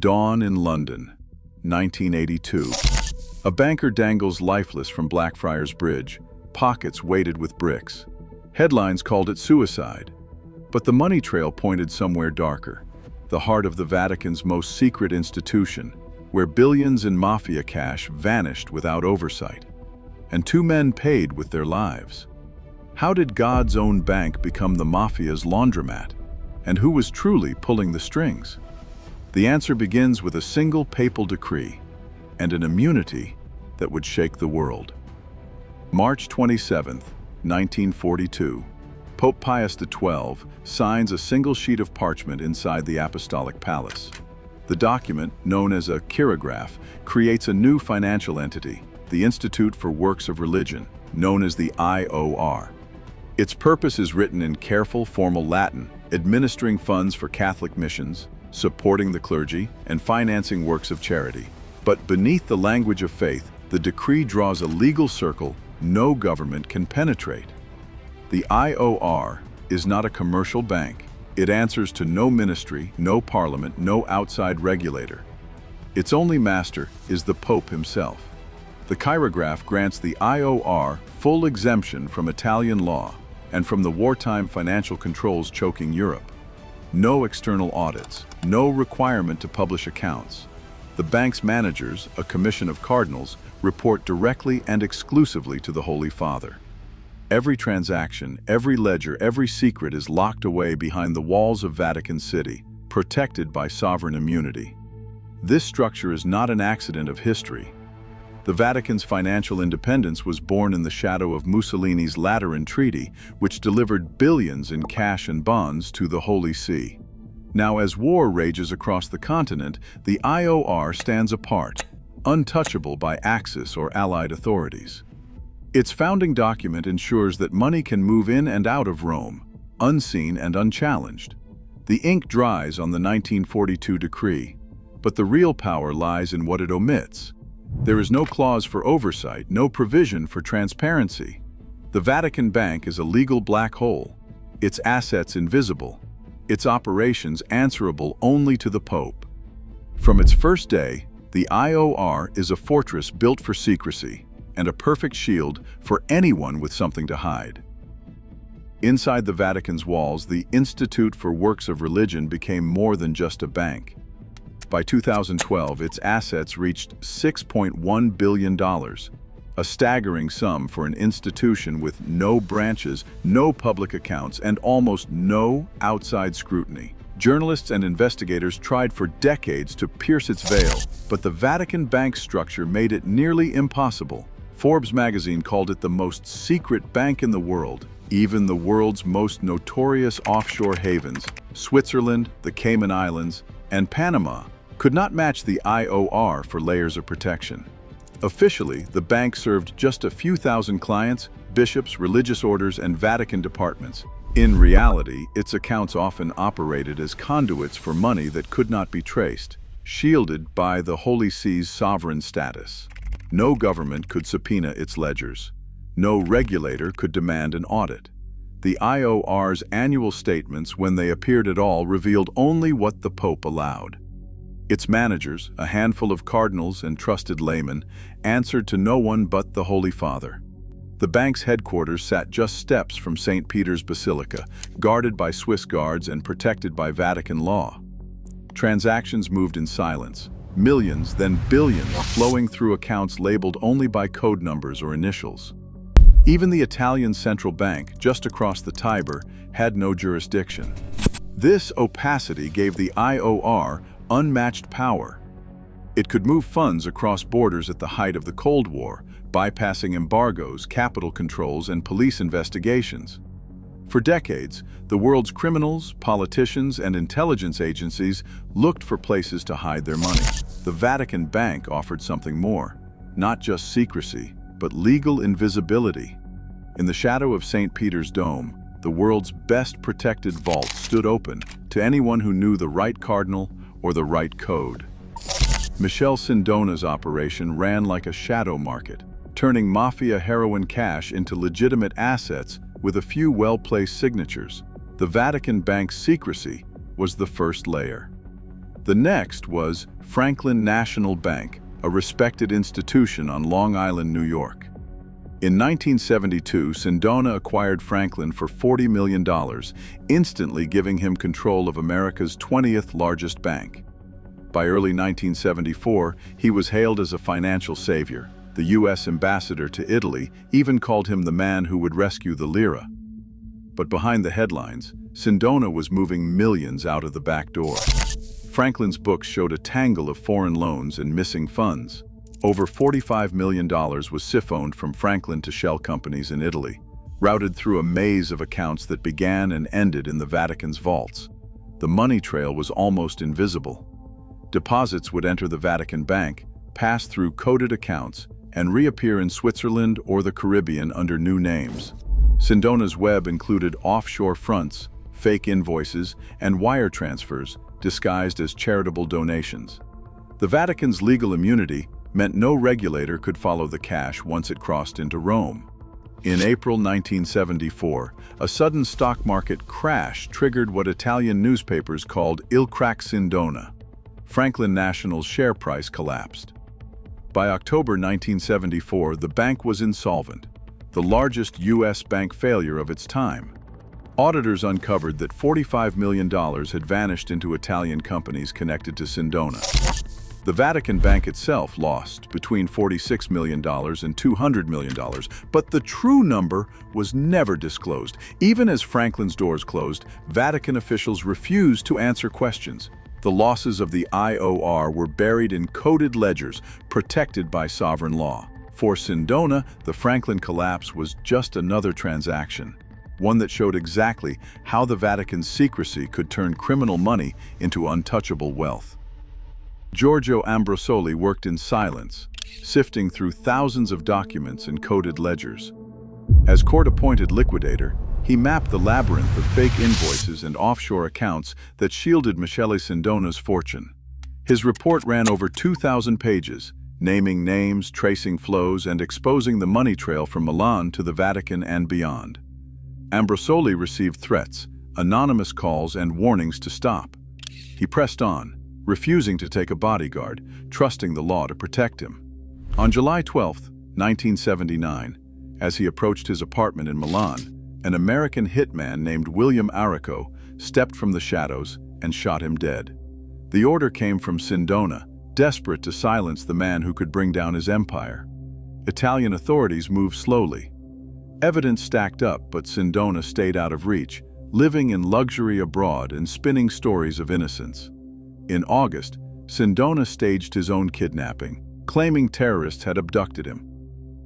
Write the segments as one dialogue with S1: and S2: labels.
S1: Dawn in London, 1982. A banker dangles lifeless from Blackfriars Bridge, pockets weighted with bricks. Headlines called it suicide. But the money trail pointed somewhere darker, the heart of the Vatican's most secret institution, where billions in Mafia cash vanished without oversight. And two men paid with their lives. How did God's own bank become the Mafia's laundromat? And who was truly pulling the strings? The answer begins with a single papal decree and an immunity that would shake the world. March 27, 1942, Pope Pius XII signs a single sheet of parchment inside the Apostolic Palace. The document, known as a chirograph, creates a new financial entity, the Institute for Works of Religion, known as the IOR. Its purpose is written in careful, formal Latin, administering funds for Catholic missions, supporting the clergy, and financing works of charity. But beneath the language of faith, the decree draws a legal circle no government can penetrate. The IOR is not a commercial bank. It answers to no ministry, no parliament, no outside regulator. Its only master is the Pope himself. The chirograph grants the IOR full exemption from Italian law and from the wartime financial controls choking Europe. No external audits, no requirement to publish accounts. The bank's managers, a commission of cardinals, report directly and exclusively to the Holy Father. Every transaction, every ledger, every secret is locked away behind the walls of Vatican City, protected by sovereign immunity. This structure is not an accident of history. The Vatican's financial independence was born in the shadow of Mussolini's Lateran Treaty, which delivered billions in cash and bonds to the Holy See. Now, as war rages across the continent, the IOR stands apart, untouchable by Axis or Allied authorities. Its founding document ensures that money can move in and out of Rome, unseen and unchallenged. The ink dries on the 1942 decree, but the real power lies in what it omits. There is no clause for oversight, no provision for transparency. The Vatican Bank is a legal black hole, its assets invisible, its operations answerable only to the Pope. From its first day, the IOR is a fortress built for secrecy and a perfect shield for anyone with something to hide. Inside the Vatican's walls, the Institute for Works of Religion became more than just a bank. By 2012, its assets reached $6.1 billion, a staggering sum for an institution with no branches, no public accounts, and almost no outside scrutiny. Journalists and investigators tried for decades to pierce its veil, but the Vatican Bank structure made it nearly impossible. Forbes magazine called it the most secret bank in the world. Even the world's most notorious offshore havens, Switzerland, the Cayman Islands, and Panama, could not match the IOR for layers of protection. Officially, the bank served just a few thousand clients, bishops, religious orders, and Vatican departments. In reality, its accounts often operated as conduits for money that could not be traced, shielded by the Holy See's sovereign status. No government could subpoena its ledgers. No regulator could demand an audit. The IOR's annual statements, when they appeared at all, revealed only what the Pope allowed. Its managers, a handful of cardinals and trusted laymen, answered to no one but the Holy Father. The bank's headquarters sat just steps from St. Peter's Basilica, guarded by Swiss guards and protected by Vatican law. Transactions moved in silence, millions, then billions, flowing through accounts labeled only by code numbers or initials. Even the Italian central bank, just across the Tiber, had no jurisdiction. This opacity gave the IOR unmatched power. It could move funds across borders at the height of the Cold War, bypassing embargoes, capital controls, and police investigations. For decades, the world's criminals, politicians, and intelligence agencies looked for places to hide their money. The Vatican Bank offered something more, not just secrecy, but legal invisibility. In the shadow of St. Peter's Dome, the world's best protected vault stood open to anyone who knew the right cardinal or the right code. Michel Sindona's operation ran like a shadow market, turning Mafia heroin cash into legitimate assets with a few well-placed signatures. The Vatican Bank's secrecy was the first layer. The next was Franklin National Bank, a respected institution on Long Island, New York. In 1972, Sindona acquired Franklin for $40 million, instantly giving him control of America's 20th largest bank. By early 1974, he was hailed as a financial savior. The U.S. ambassador to Italy even called him the man who would rescue the lira. But behind the headlines, Sindona was moving millions out of the back door. Franklin's books showed a tangle of foreign loans and missing funds. Over $45 million was siphoned from Franklin to shell companies in Italy, routed through a maze of accounts that began and ended in the Vatican's vaults. The money trail was almost invisible. Deposits would enter the Vatican Bank, pass through coded accounts, and reappear in Switzerland or the Caribbean under new names. Sindona's web included offshore fronts, fake invoices, and wire transfers disguised as charitable donations. The Vatican's legal immunity meant no regulator could follow the cash once it crossed into Rome. In April 1974, a sudden stock market crash triggered what Italian newspapers called Il Crack Sindona. Franklin National's share price collapsed. By October 1974, the bank was insolvent, the largest U.S. bank failure of its time. Auditors uncovered that $45 million had vanished into Italian companies connected to Sindona. The Vatican Bank itself lost between $46 million and $200 million, but the true number was never disclosed. Even as Franklin's doors closed, Vatican officials refused to answer questions. The losses of the IOR were buried in coded ledgers, protected by sovereign law. For Sindona, the Franklin collapse was just another transaction, one that showed exactly how the Vatican's secrecy could turn criminal money into untouchable wealth. Giorgio Ambrosoli worked in silence, sifting through thousands of documents and coded ledgers. As court-appointed liquidator, he mapped the labyrinth of fake invoices and offshore accounts that shielded Michele Sindona's fortune. His report ran over 2,000 pages, naming names, tracing flows, and exposing the money trail from Milan to the Vatican and beyond. Ambrosoli received threats, anonymous calls, and warnings to stop. He pressed on, refusing to take a bodyguard, trusting the law to protect him. On July 12, 1979, as he approached his apartment in Milan, an American hitman named William Arrico stepped from the shadows and shot him dead. The order came from Sindona, desperate to silence the man who could bring down his empire. Italian authorities moved slowly. Evidence stacked up, but Sindona stayed out of reach, living in luxury abroad and spinning stories of innocence. In August, Sindona staged his own kidnapping, claiming terrorists had abducted him.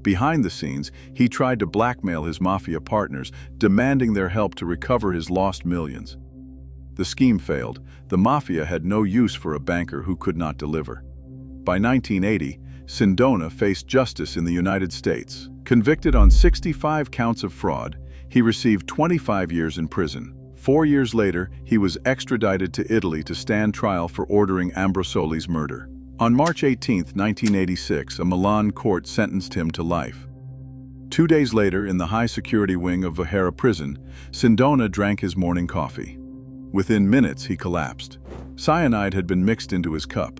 S1: Behind the scenes, he tried to blackmail his Mafia partners, demanding their help to recover his lost millions. The scheme failed. The Mafia had no use for a banker who could not deliver. By 1980, Sindona faced justice in the United States. Convicted on 65 counts of fraud, he received 25 years in prison. 4 years later, he was extradited to Italy to stand trial for ordering Ambrosoli's murder. On March 18, 1986, a Milan court sentenced him to life. 2 days later, in the high-security wing of Vahera prison, Sindona drank his morning coffee. Within minutes, he collapsed. Cyanide had been mixed into his cup.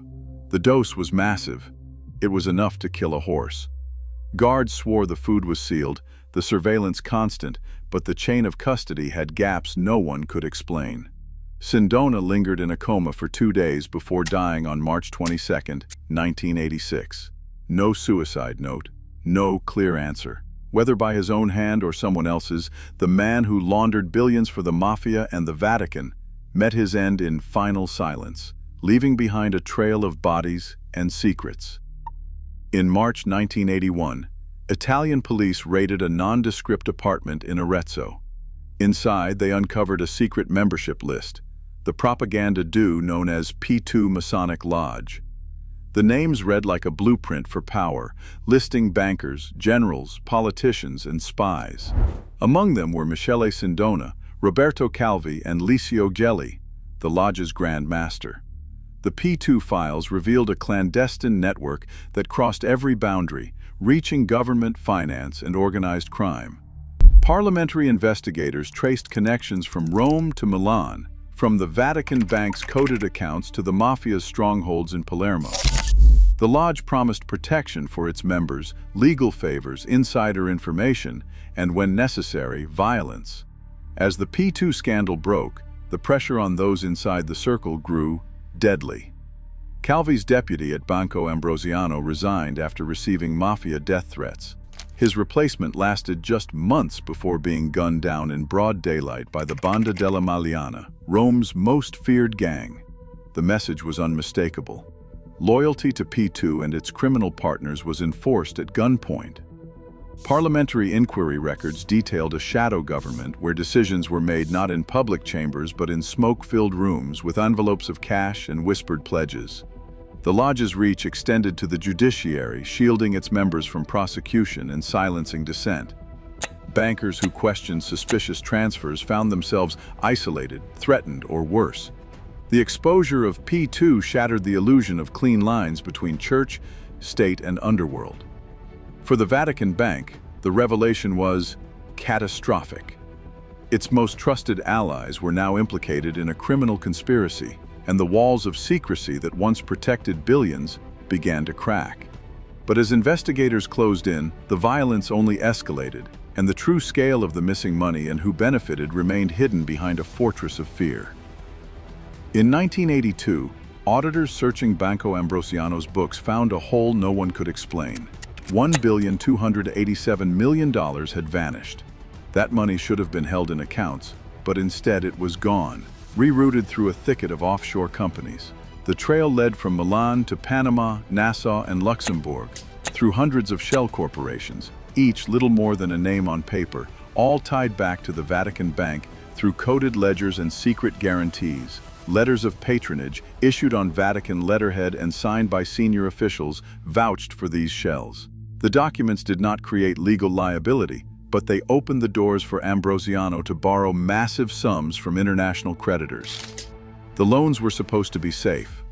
S1: The dose was massive. It was enough to kill a horse. Guards swore the food was sealed, the surveillance constant, but the chain of custody had gaps no one could explain. Sindona lingered in a coma for 2 days before dying on March 22, 1986. No suicide note, no clear answer. Whether by his own hand or someone else's, the man who laundered billions for the Mafia and the Vatican met his end in final silence, leaving behind a trail of bodies and secrets. In March 1981, Italian police raided a nondescript apartment in Arezzo. Inside, they uncovered a secret membership list, the propaganda do known as P2 Masonic Lodge. The names read like a blueprint for power, listing bankers, generals, politicians, and spies. Among them were Michele Sindona, Roberto Calvi, and Licio Gelli, the lodge's Grand Master. The P2 files revealed a clandestine network that crossed every boundary, reaching government, finance, and organized crime. Parliamentary investigators traced connections from Rome to Milan, from the Vatican Bank's coded accounts to the Mafia's strongholds in Palermo. The lodge promised protection for its members, legal favors, insider information, and when necessary, violence. As the P2 scandal broke, the pressure on those inside the circle grew deadly. Calvi's deputy at Banco Ambrosiano resigned after receiving Mafia death threats. His replacement lasted just months before being gunned down in broad daylight by the Banda della Maliana, Rome's most feared gang. The message was unmistakable. Loyalty to P2 and its criminal partners was enforced at gunpoint. Parliamentary inquiry records detailed a shadow government where decisions were made not in public chambers but in smoke-filled rooms with envelopes of cash and whispered pledges. The lodge's reach extended to the judiciary, shielding its members from prosecution and silencing dissent. Bankers who questioned suspicious transfers found themselves isolated, threatened, or worse. The exposure of P2 shattered the illusion of clean lines between church, state, and underworld. For the Vatican Bank, the revelation was catastrophic. Its most trusted allies were now implicated in a criminal conspiracy, and the walls of secrecy that once protected billions began to crack. But as investigators closed in, the violence only escalated, and the true scale of the missing money and who benefited remained hidden behind a fortress of fear. In 1982, auditors searching Banco Ambrosiano's books found a hole no one could explain. $1,287 million had vanished. That money should have been held in accounts, but instead it was gone, rerouted through a thicket of offshore companies. The trail led from Milan to Panama, Nassau, and Luxembourg, through hundreds of shell corporations, each little more than a name on paper, all tied back to the Vatican Bank through coded ledgers and secret guarantees. Letters of patronage, issued on Vatican letterhead and signed by senior officials, vouched for these shells. The documents did not create legal liability, but they opened the doors for Ambrosiano to borrow massive sums from international creditors. The loans were supposed to be safe.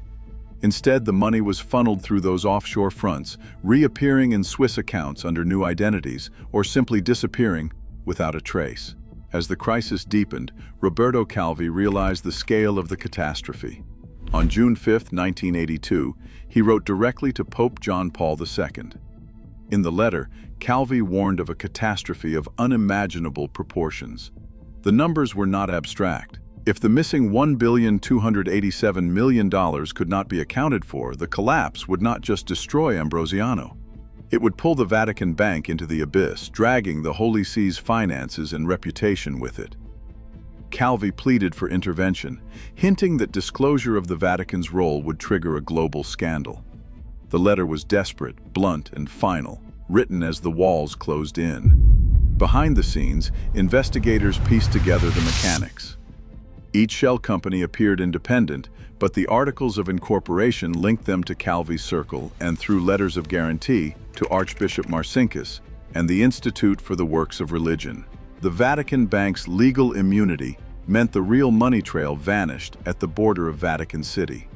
S1: Instead, the money was funneled through those offshore fronts, reappearing in Swiss accounts under new identities, or simply disappearing without a trace. As the crisis deepened, Roberto Calvi realized the scale of the catastrophe. On June 5, 1982, he wrote directly to Pope John Paul II. In the letter, Calvi warned of a catastrophe of unimaginable proportions. The numbers were not abstract. If the missing $1,287 million could not be accounted for, the collapse would not just destroy Ambrosiano. It would pull the Vatican Bank into the abyss, dragging the Holy See's finances and reputation with it. Calvi pleaded for intervention, hinting that disclosure of the Vatican's role would trigger a global scandal. The letter was desperate, blunt, and final, written as the walls closed in. Behind the scenes, investigators pieced together the mechanics. Each shell company appeared independent, but the articles of incorporation linked them to Calvi's circle and through letters of guarantee to Archbishop Marcinkus and the Institute for the Works of Religion. The Vatican Bank's legal immunity meant the real money trail vanished at the border of Vatican City.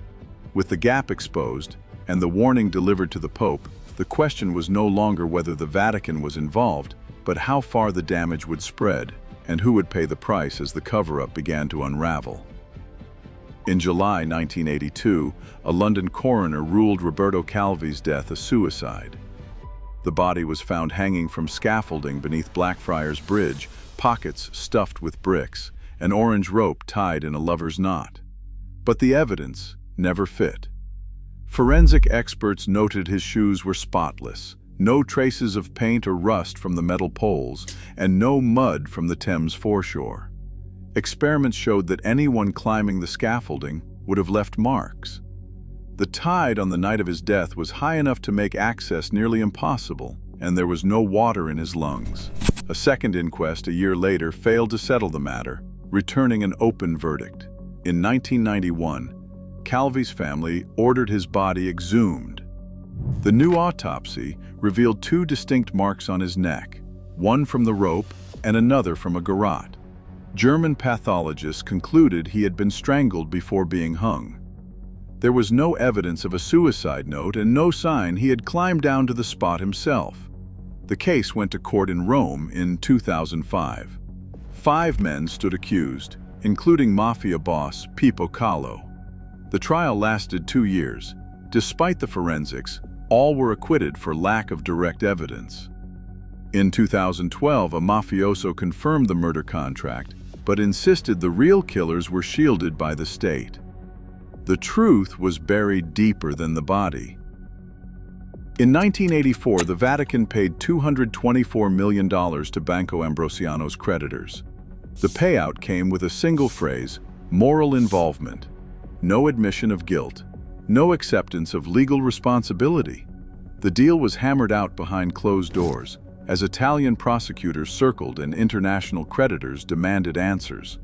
S1: With the gap exposed and the warning delivered to the Pope, the question was no longer whether the Vatican was involved, but how far the damage would spread and who would pay the price as the cover-up began to unravel. In July 1982, a London coroner ruled Roberto Calvi's death a suicide. The body was found hanging from scaffolding beneath Blackfriars Bridge, pockets stuffed with bricks, an orange rope tied in a lover's knot. But the evidence never fit. Forensic experts noted his shoes were spotless, no traces of paint or rust from the metal poles, and no mud from the Thames foreshore. Experiments showed that anyone climbing the scaffolding would have left marks. The tide on the night of his death was high enough to make access nearly impossible, and there was no water in his lungs. A second inquest a year later failed to settle the matter, returning an open verdict. In 1991, Calvi's family ordered his body exhumed. The new autopsy revealed two distinct marks on his neck, one from the rope and another from a garrote. German pathologists concluded he had been strangled before being hung. There was no evidence of a suicide note and no sign he had climbed down to the spot himself. The case went to court in Rome in 2005. 5 men stood accused, including Mafia boss Pippo Callo. The trial lasted 2 years. Despite the forensics, all were acquitted for lack of direct evidence. In 2012, a mafioso confirmed the murder contract, but insisted the real killers were shielded by the state. The truth was buried deeper than the body. In 1984, the Vatican paid $224 million to Banco Ambrosiano's creditors. The payout came with a single phrase: moral involvement. No admission of guilt, no acceptance of legal responsibility. The deal was hammered out behind closed doors, as Italian prosecutors circled and international creditors demanded answers.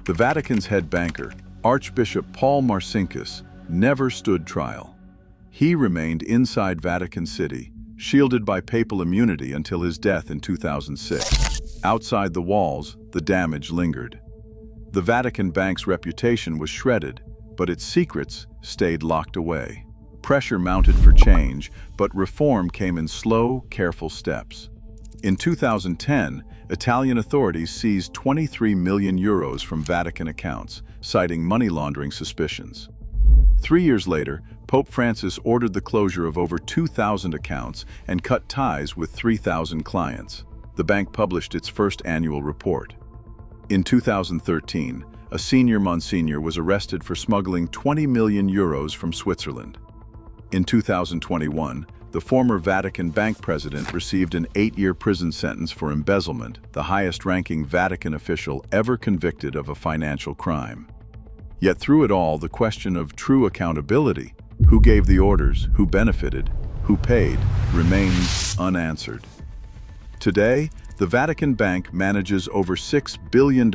S1: The Vatican's head banker, Archbishop Paul Marcinkus, never stood trial. He remained inside Vatican City, shielded by papal immunity until his death in 2006. Outside the walls, the damage lingered. The Vatican Bank's reputation was shredded, but its secrets stayed locked away. Pressure mounted for change, but reform came in slow, careful steps. In 2010, Italian authorities seized 23 million euros from Vatican accounts, citing money laundering suspicions. 3 years later, Pope Francis ordered the closure of over 2,000 accounts and cut ties with 3,000 clients. The bank published its first annual report. In 2013, a senior Monsignor was arrested for smuggling 20 million euros from Switzerland. In 2021, the former Vatican Bank president received an 8-year prison sentence for embezzlement, the highest-ranking Vatican official ever convicted of a financial crime. Yet through it all, the question of true accountability, who gave the orders, who benefited, who paid, remains unanswered. Today, the Vatican Bank manages over $6 billion,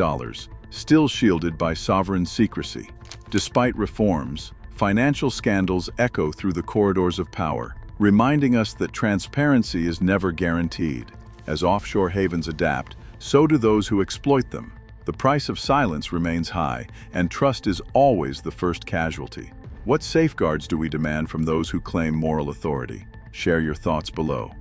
S1: still shielded by sovereign secrecy. Despite reforms, financial scandals echo through the corridors of power, reminding us that transparency is never guaranteed. As offshore havens adapt, so do those who exploit them. The price of silence remains high, and trust is always the first casualty. What safeguards do we demand from those who claim moral authority? Share your thoughts below.